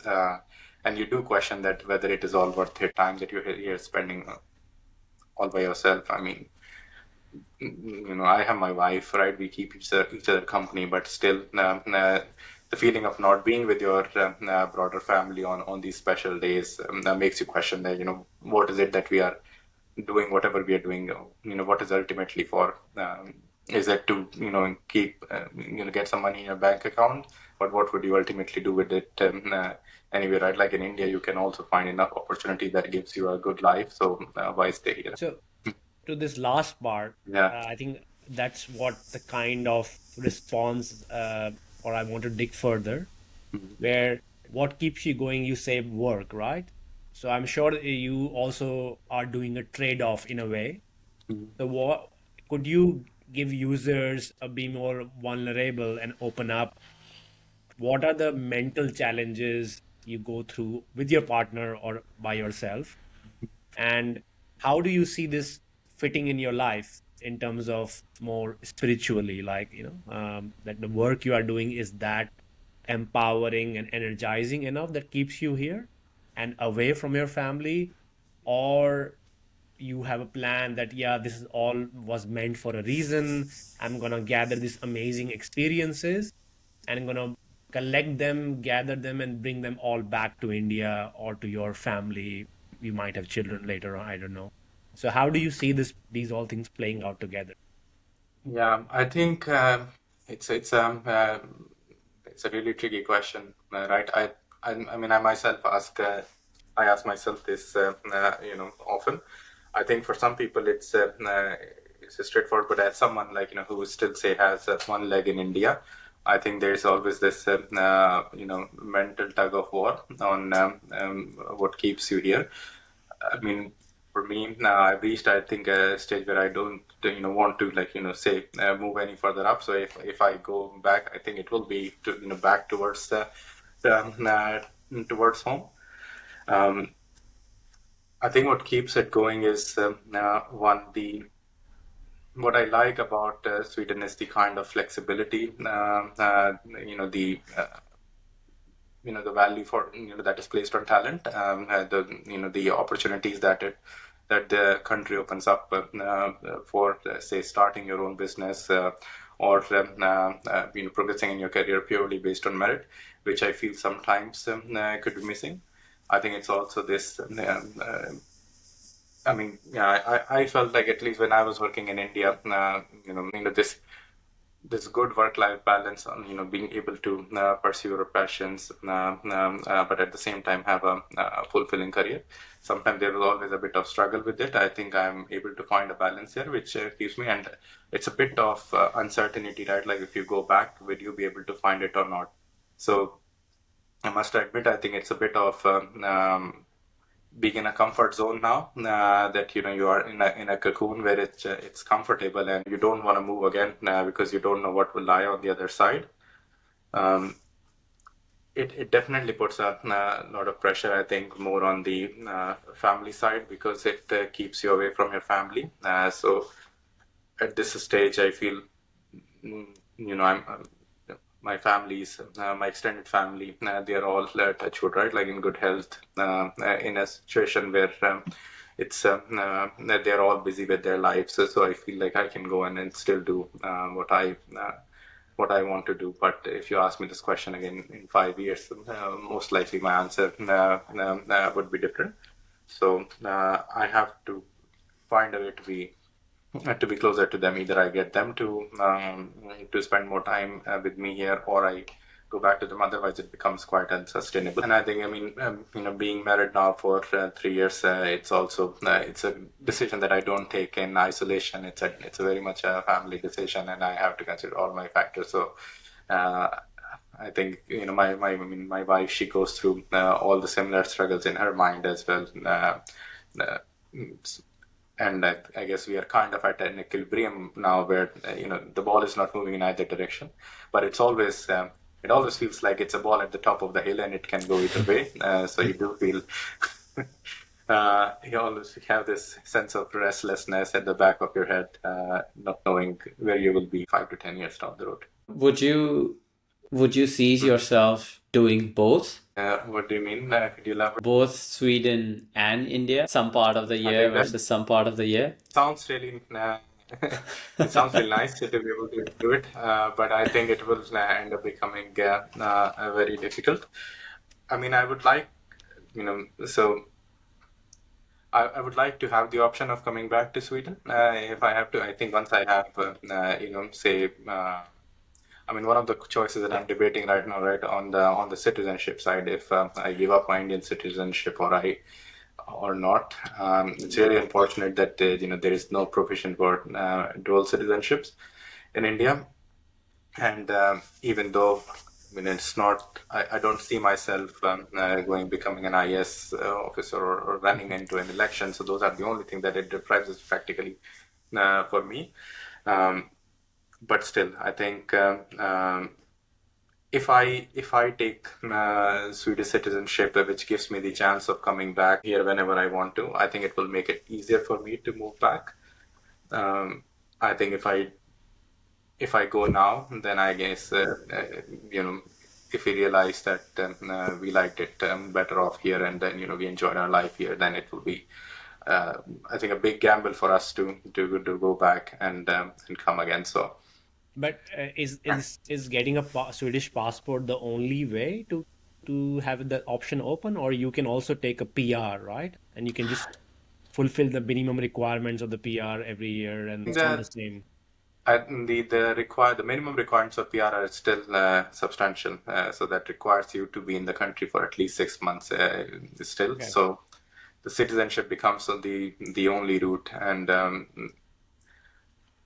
and you do question that whether it is all worth it, time that you're here spending all by yourself. I have my wife, right? We keep each other company, but still, the feeling of not being with your broader family on these special days makes you question that, what is it that we are doing, whatever we are doing, what is ultimately for? Is it to, keep, get some money in your bank account? but what would you ultimately do with it anyway, right? Like in India, you can also find enough opportunity that gives you a good life. So why stay here? So to this last part, Yeah. I think that's what the kind of response, or I want to dig further, where what keeps you going, you say work, right? So I'm sure you also are doing a trade-off in a way. So what could you give users a be more vulnerable and open up? What are the mental challenges you go through with your partner or by yourself? And how do you see this fitting in your life in terms of more spiritually, like, that the work you are doing is that empowering and energizing enough that keeps you here and away from your family? Or you have a plan that, yeah, this is all was meant for a reason. I'm gonna gather these amazing experiences and I'm gonna collect them, gather them, and bring them all back to India or to your family. You might have children later on, I don't know. So how do you see these all things playing out together? Yeah, I think it's it's um it's a really tricky question, right? I mean, I myself I ask myself this, often. I think for some people it's straightforward, but as someone like who still say has one leg in India, I think there's always this mental tug of war on what keeps you here. I mean, for me now, I've reached, I think, a stage where I don't, want to like, say move any further up. So if I go back, I think it will be to, back towards towards home. Um, I think what keeps it going is one the what I like about Sweden is the kind of flexibility, the the value for that is placed on talent, the the opportunities that the country opens up for say starting your own business, or progressing in your career purely based on merit, which I feel sometimes could be missing. I think it's also this I mean, yeah, I felt like at least when I was working in India, this good work-life balance on being able to pursue your passions, but at the same time have a fulfilling career. Sometimes there was always a bit of struggle with it. I think I'm able to find a balance here, which keeps me, and it's a bit of uncertainty, right? Like if you go back, will you be able to find it or not? So I must admit, I think it's a bit of being in a comfort zone now, that you are in a cocoon where it's comfortable and you don't want to move again because you don't know what will lie on the other side. um, it definitely puts a lot of pressure, I think, more on the family side, because it keeps you away from your family. So at this stage I feel, mm, I'm my family's my extended family, they are all touchwood, right, like in good health, in a situation where it's they're all busy with their lives. So I feel like I can go in and still do what I want to do. But if you ask me this question again in 5 years, most likely my answer would be different. So I have to find a way to be closer to them. Either I get them to spend more time with me here, or I go back to them. Otherwise, it becomes quite unsustainable. And I think, I mean, being married now for 3 years, it's also it's a decision that I don't take in isolation. It's a very much a family decision, and I have to consider all my factors. So. Uh, I think I mean my wife, she goes through all the similar struggles in her mind as well. Uh, and I guess we are kind of at an equilibrium now where the ball is not moving in either direction, but it always feels like it's a ball at the top of the hill and it can go either way. So you do feel you always have this sense of restlessness at the back of your head, not knowing where you will be 5 to 10 years down the road. Would you see yourself doing both? What do you mean? Could you elaborate? Both Sweden and India, some part of the I year think that versus some part of the year? sounds really it sounds really nice to be able to do it, but I think it will end up becoming very difficult. I mean, I would like, so I would like to have the option of coming back to Sweden if I have to. I think once I have, say, I mean, one of the choices that I'm debating right now, right, on the citizenship side, if I give up my Indian citizenship or not. It's really unfortunate that there is no provision for dual citizenships in India. And even though, I mean, it's not, I don't see myself becoming an IS officer or running into an election. So those are the only thing that it deprives us practically for me. Um, but still, I think if I take Swedish citizenship, which gives me the chance of coming back here whenever I want to, I think it will make it easier for me to move back. Um, I think if I go now, then I guess you know if we realize that we liked it better off here, and then we enjoyed our life here, then it will be I think a big gamble for us to go back and come again. So But is getting a Swedish passport the only way to have the option open, or you can also take a PR, right? And you can just fulfill the minimum requirements of the PR every year, and it's all the the same. the minimum requirements of PR are still substantial. So that requires you to be in the country for at least 6 months still. Okay. So the citizenship becomes the only route. And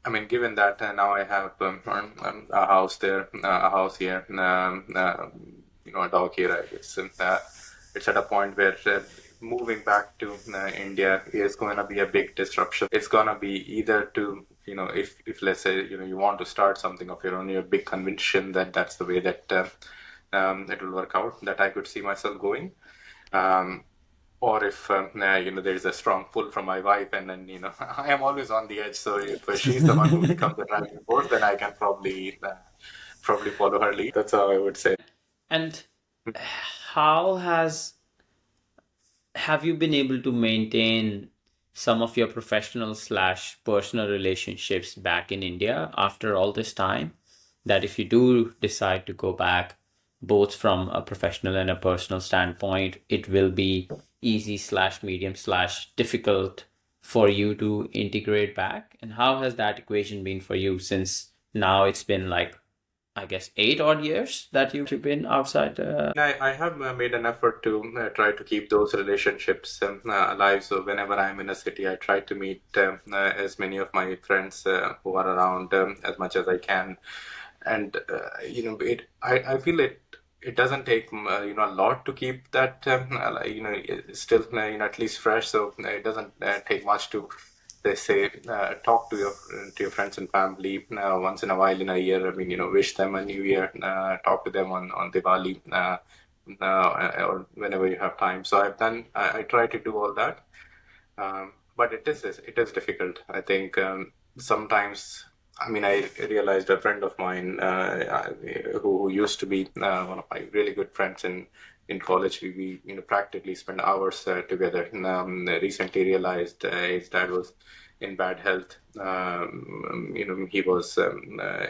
I mean, given that now I have a house there, a house here, a dog here, I guess. It's at a point where moving back to India is going to be a big disruption. It's going to be either to, if let's say, you want to start something of your own, you're a big conviction that that's the way that it will work out, that I could see myself going. Um, or if there is a strong pull from my wife, and then I am always on the edge. So if she's the one who becomes the driving force, then I can probably follow her lead. That's how I would say. And how have you been able to maintain some of your professional slash personal relationships back in India after all this time? That if you do decide to go back, both from a professional and a personal standpoint, it will be easy slash medium slash difficult for you to integrate back. And how has that equation been for you, since now it's been like, I guess, 8 odd years that you've been outside? I have made an effort to try to keep those relationships alive. So whenever I'm in a city, I try to meet as many of my friends who are around as much as I can. And I feel it doesn't take a lot to keep that still at least fresh. So it doesn't take much to, they say, talk to your friends and family once in a while in a year. I mean, wish them a new year, talk to them on Diwali, or whenever you have time. So I try to do all that. But it is difficult. I think sometimes. I mean, I realized a friend of mine who used to be one of my really good friends in college. We practically spent hours together. Recently realized his dad was in bad health.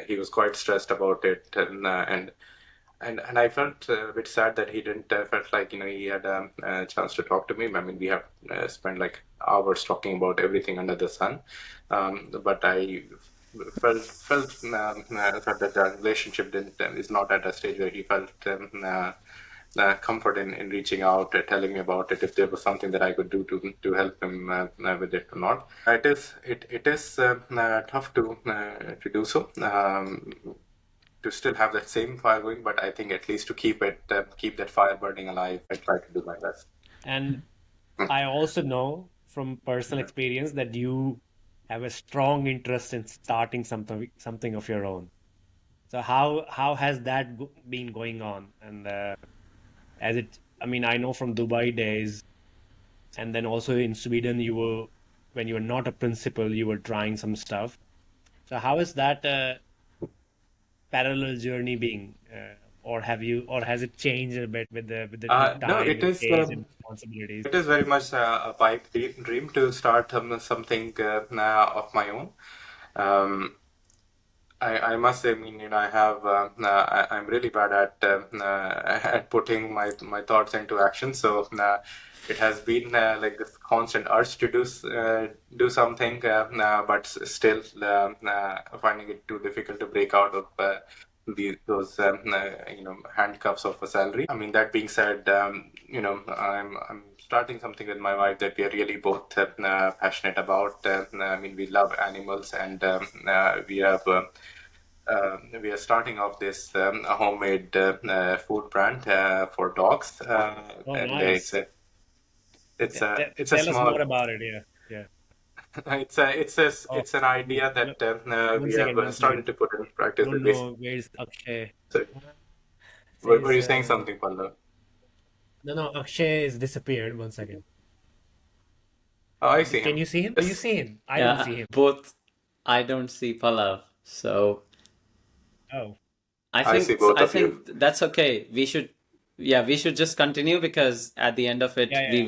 He was quite stressed about it, and I felt a bit sad that he didn't felt like he had a chance to talk to me. I mean, we have spent like hours talking about everything under the sun, but I felt that the relationship didn't is not at a stage where he felt comfort in reaching out, telling me about it, if there was something that I could do to help him with it or not. It is tough to do so. To still have that same fire going, but I think at least to keep that fire burning alive, I try to do my best. And I also know from personal experience that you have a strong interest in starting something of your own. So how has that been going on? And as it, I mean, I know from Dubai days, and then also in Sweden, when you were not a principal, you were trying some stuff. So how is that parallel journey being, or has it changed a bit with No, time, with age and responsibilities? it is very much a pipe dream to start something of my own. Um, I must say, I mean, I have, I'm really bad at putting my thoughts into action. So it has been like this constant urge to do something, but still finding it too difficult to break out of. those handcuffs of a salary. I mean, that being said, I'm starting something with my wife that we are really both passionate about. I mean, we love animals, and we are starting off this a homemade food brand for dogs, Oh, and nice. it's a Tell us small. more about it. Yeah. Yeah. Oh, It's an idea no, that one we have second, one second. started to put in I practice. don't know where's Akshay. So, were Says, you saying something, Pallav? no, no, Akshay is disappeared. One second. Oh, I see Can him. you see him? Do you Yes, see him? I don't Yeah, see him. both. I don't see Pallav, so Oh, I see both I of you. think that's okay. Yeah, we should just continue because at the end of it, yeah, yeah.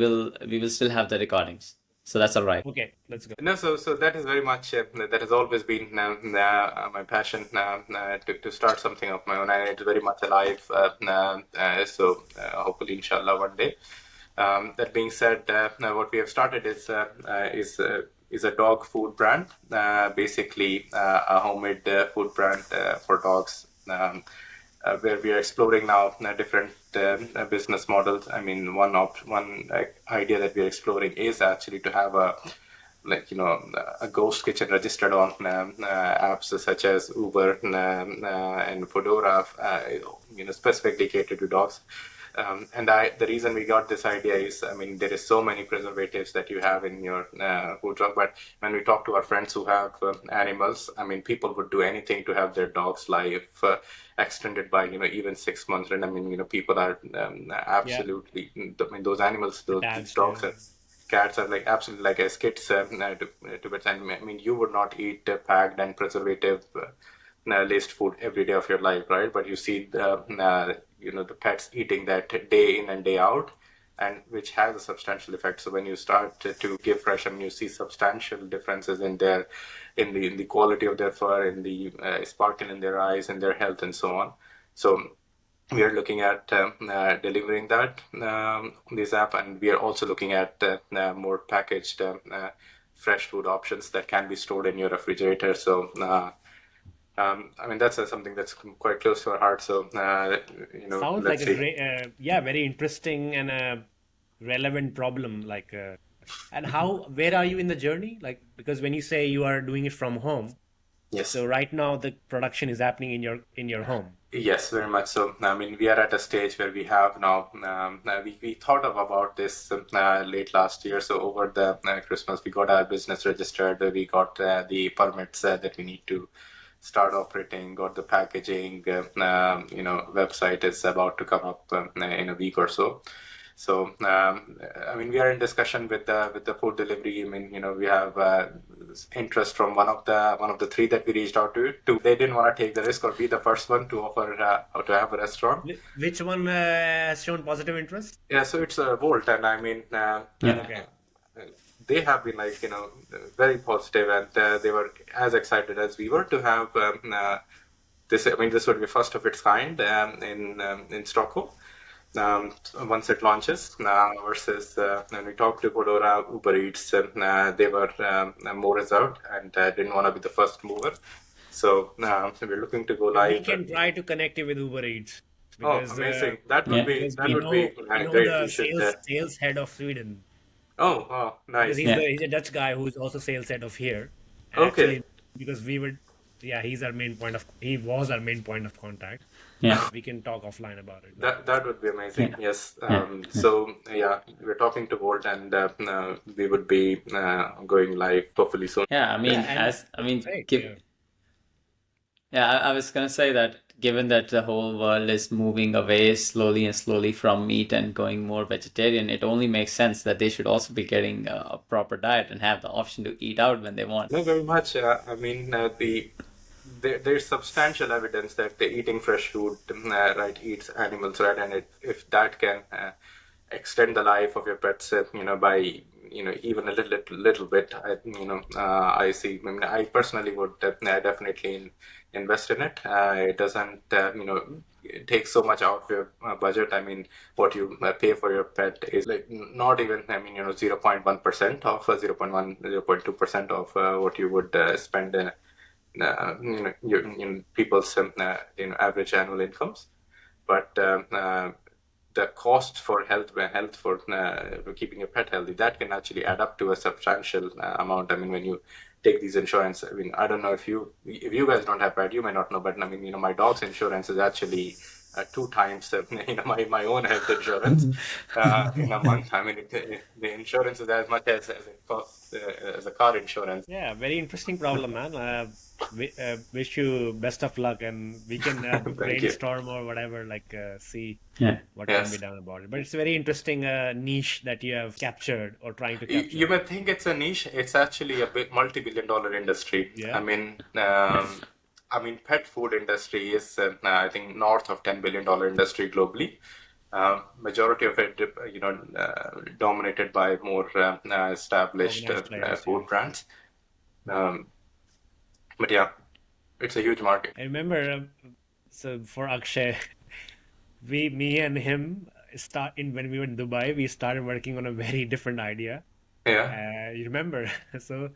we will still have the recordings, so that's all right. Okay, let's go. No, so that is very much that has always been my passion to start something of my own, and it's very much alive. Hopefully, inshallah, one day. That being said, what we have started is a dog food brand, basically a homemade food brand for dogs. Where we are exploring now different business models. I mean, one idea that we are exploring is actually to have a ghost kitchen registered on apps such as Uber and Fedora, specifically catered to dogs. The reason we got this idea is, I mean, there is so many preservatives that you have in your food truck. But when we talk to our friends who have animals, I mean, people would do anything to have their dog's life extended by, even 6 months. And I mean, people are Yeah, absolutely, I mean, those animals, these attached. dogs are cats are like absolutely like as kids to pets. And I mean, you would not eat packed and preservative laced food every day of your life, right? But you see the pets eating that day in and day out, and which has a substantial effect. So when you start to give fresh, I mean, you see substantial differences in their in the quality of their fur, in the sparkle in their eyes, and their health, and so on. So we are looking at delivering that this app, and we are also looking at more packaged fresh food options that can be stored in your refrigerator. So I mean that's something that's quite close to our heart. So Sounds like let's a see. great, yeah, very interesting and a relevant problem. And where are you in the journey? Like, because when you say you are doing it from home, Yes. so right now the production is happening in your home. Yes, very much so. I mean, we are at a stage where we have now, we thought about this late last year. So over the Christmas, we got our business registered. We got the permits that we need to start operating, got the packaging, website is about to come up in a week or so. So, I mean, we are in discussion with the food delivery. I mean, we have interest from one of the three that we reached out to. They didn't want to take the risk or be the first one to offer or to have a restaurant. Which one has shown positive interest? Yeah, so it's a Volt, and I mean, Yeah. Okay. they have been like very positive, and they were as excited as we were to have this. I mean, this would be first of its kind in Stockholm once it launches. Versus when we talked to Fedora, Uber Eats, they were more reserved and didn't want to be the first mover. So we're looking to go Yeah, we live. can try to connect you with Uber Eats Oh, because amazing! That would Yeah. be we we know great. the We should. sales head of Sweden Oh, because nice. Yeah. he's a Dutch guy who's also sales head of here. And Okay. actually, because we were, yeah, he was our main point of contact. Yeah. We can talk offline about it. That would be amazing. Yeah. Yes. Yeah. So yeah, we're talking to Volt, and we would be going live hopefully soon. Yeah. Yeah, and great. Give, Yeah. yeah, I was gonna say that given that the whole world is moving away slowly and slowly from meat and going more vegetarian, it only makes sense that they should also be getting a proper diet and have the option to eat out when they want. No, very much. I mean, there's substantial evidence that the eating fresh food, right, eats animals, right, and if that can extend the life of your pets, by even a little bit, I see. I mean, I personally would definitely invest in it. It doesn't, it takes so much out of your budget. I mean, what you pay for your pet is like not even, I mean, 0.1% of 0.1, 0.2% of what you would spend people's average annual incomes, but the cost for health for keeping a pet healthy, that can actually add up to a substantial amount. I mean, when you take these insurance, I mean, I don't know if you guys don't have pet, you may not know, but I mean, my dog's insurance is actually two times my own health insurance in a month. I mean, the insurance is as much as it costs as a car insurance. Yeah, very interesting problem, man. Wish you best of luck, and we can Thank you. brainstorm or whatever, like see Yeah. what can be Yes. done about it. But it's a very interesting niche that you have captured or trying to You capture. may think it's a niche. It's actually a big multi-billion-dollar industry. Yeah. I mean, pet food industry is, I think, north of $10 billion industry globally. Majority of it, dominated by more established Organized players, yeah. food brands. Um, but yeah, it's a huge market. I remember, so for Akshay, me and him start in when we were in Dubai, we started working on a very different idea. Yeah. You remember? So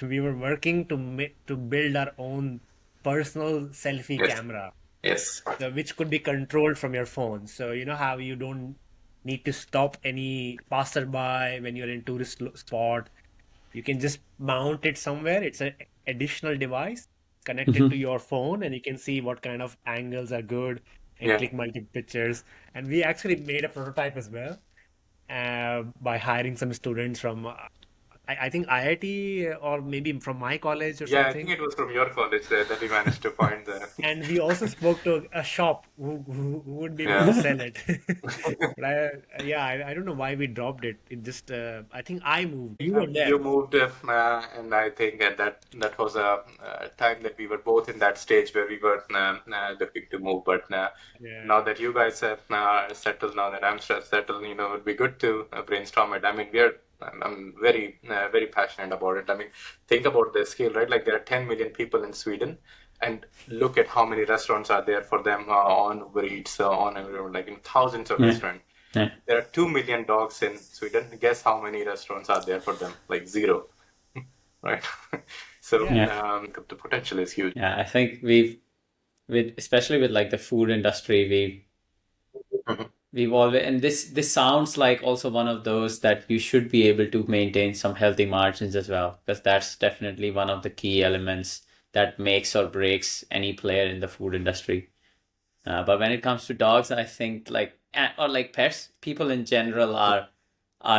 we were working to build our own personal selfie Yes. camera, Yes. so which could be controlled from your phone. So you know how you don't need to stop any passerby when you're in tourist spot. You can just mount it somewhere. It's an additional device connected to Mhm. your phone, and you can see what kind of angles are good and Yeah. click multiple pictures. And we actually made a prototype as well by hiring some students from, I think IIT or maybe from my college or Yeah, I think something. it was from your college that we managed to find the. And we also spoke to a shop who would be able to Yeah. sell it. But yeah, I don't know why we dropped it. It just, I think I moved. You were You there. moved, and I think that was a time that we were both in that stage where we were looking to move. But Yeah. now that you guys have settled, now that I'm settled, it would be good to brainstorm it. I mean, I'm very, very passionate about it. I mean, think about the scale, right? Like there are 10 million people in Sweden, and look at how many restaurants are there for them on Uber Eats, on everyone, like in thousands of Yeah. restaurants. Yeah. There are 2 million dogs in Sweden. Guess how many restaurants are there for them? Like zero, right? So Yeah. Yeah. the potential is huge. Yeah. I think especially with like the food industry, Mhm. we've always, and this sounds like also one of those that you should be able to maintain some healthy margins as well, because that's definitely one of the key elements that makes or breaks any player in the food industry. But when it comes to dogs, I think or like pets, people in general are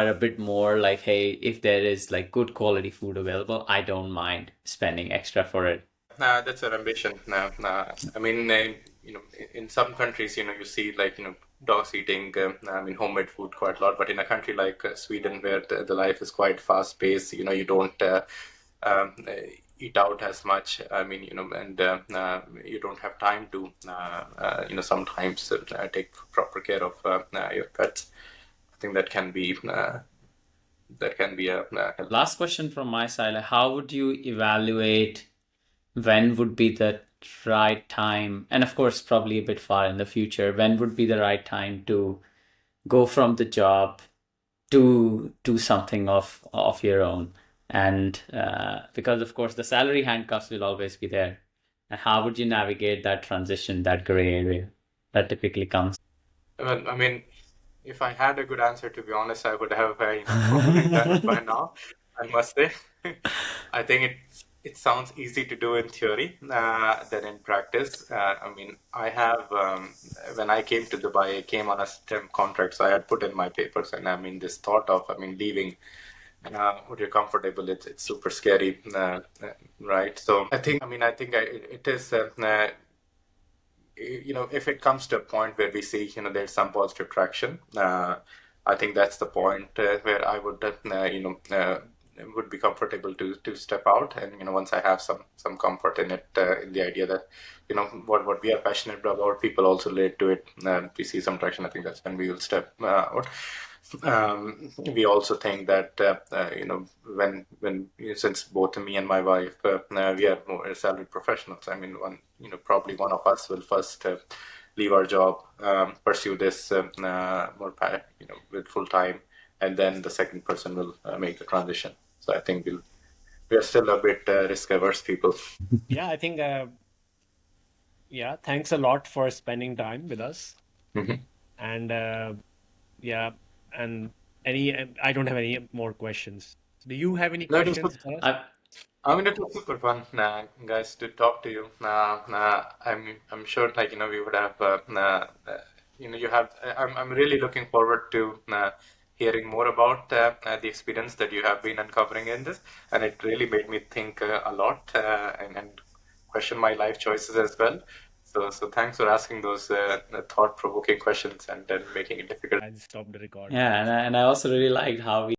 a bit more like, hey, if there is like good quality food available, I don't mind spending extra for it. That's our ambition. I mean, in some countries, you see like dogs eating, I mean, homemade food quite a lot. But in a country like Sweden, where the life is quite fast paced, you don't um, uh, eat out as much. I mean, and you don't have time to, sometimes take proper care of your pets. I think that can be a help. Last question from my side, like, how would you evaluate when would be the right time, and of course, probably a bit far in the future, when would be the right time to go from the job to do something of your own? And because of course the salary handcuffs will always be there, and how would you navigate that transition, that gray area that typically comes? Well, I mean, if I had a good answer, to be honest, I would have, probably done it by now, I must say. I think it sounds easy to do in theory, than in practice. I mean, I have, when I came to Dubai, I came on a STEM contract, so I had put in my papers, and I mean, this thought of, I mean, leaving, when you're comfortable, it's super scary, right? So it is, if it comes to a point where we see, there's some positive traction, I think that's the point where I would, would be comfortable to step out. And, once I have some comfort in it, in the idea that, what we are passionate about, people also relate to it, we see some traction, I think that's when we will step out. We also think that when since both me and my wife, we are more salaried professionals. I mean, probably one of us will first leave our job, pursue this with full time, and then the second person will make the transition. So I think we are still a bit risk-averse people. Yeah, I think, yeah, thanks a lot for spending time with us. Mhm. And yeah, and I don't have any more questions. Do you have any No, it was questions for us? I I mean, it was super fun, guys, to talk to you. I'm sure, like we would have, you have. I'm really looking forward to hearing more about the experience that you have been uncovering in this, and it really made me think a lot and question my life choices as well. So thanks for asking those thought-provoking questions and then making it difficult. I stopped the recording. yeah, and I also really liked how we